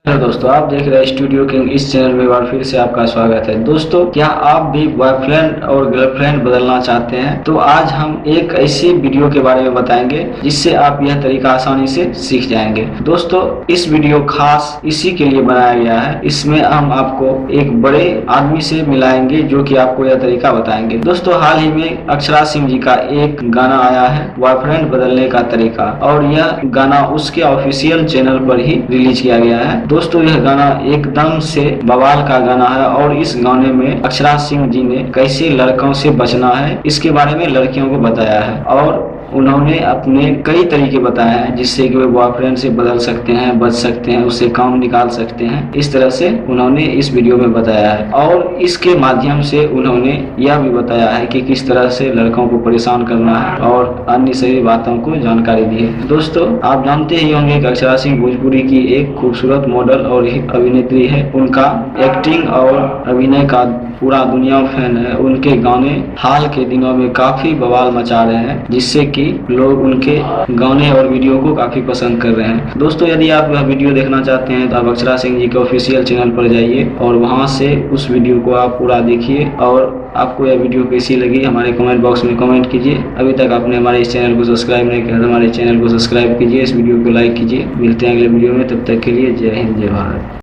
Hello दोस्तों, आप देख रहे हैं स्टूडियो किंग। इस चैनल में एक बार फिर से आपका स्वागत है। दोस्तों, क्या आप भी बॉयफ्रेंड और गर्लफ्रेंड बदलना चाहते हैं? तो आज हम एक ऐसी वीडियो के बारे में बताएंगे जिससे आप यह तरीका आसानी से सीख जाएंगे। दोस्तों, इस वीडियो खास इसी के लिए बनाया गया है। इसमें हम आपको एक बड़े आदमी से मिलाएंगे जो कि आपको यह तरीका बताएंगे। दोस्तों, हाल ही में अक्षरा सिंह जी का एक गाना आया है, बॉयफ्रेंड बदलने का तरीका, और यह गाना उसके ऑफिशियल चैनल पर ही रिलीज किया गया है। दोस्तों, यह गाना एकदम से बवाल का गाना है और इस गाने में अक्षरा सिंह जी ने कैसे लड़कों से बचना है इसके बारे में लड़कियों को बताया है, और उन्होंने अपने कई तरीके बताए हैं जिससे कि वे बॉयफ्रेंड से बदल सकते हैं, बच सकते हैं, उससे काम निकाल सकते हैं। इस तरह से उन्होंने इस वीडियो में बताया है, और इसके माध्यम से उन्होंने यह भी बताया है कि किस तरह से लड़कों को परेशान करना है और अन्य सभी बातों को जानकारी दी है। दोस्तों, आप जानते ही होंगे कि अक्षरा सिंह भोजपुरी की एक खूबसूरत मॉडल और हिट अभिनेत्री है। उनका एक्टिंग और अभिनय का पूरा दुनिया फैन है। उनके गाने हाल के दिनों में काफी बवाल मचा रहे हैं, जिससे कि लोग उनके गाने और वीडियो को काफी पसंद कर रहे हैं। दोस्तों, यदि आप यह वीडियो देखना चाहते हैं तो आप अक्षरा सिंह जी के ऑफिशियल चैनल पर जाइए और वहां से उस वीडियो को आप पूरा देखिए, और आपको यह वीडियो कैसी लगी हमारे कमेंट बॉक्स में कमेंट कीजिए। अभी तक आपने हमारे इस चैनल को सब्सक्राइब नहीं किया तो हमारे चैनल को सब्सक्राइब कीजिए, इस वीडियो को लाइक कीजिए। मिलते हैं अगले वीडियो में, तब तक के लिए जय हिंद, जय भारत।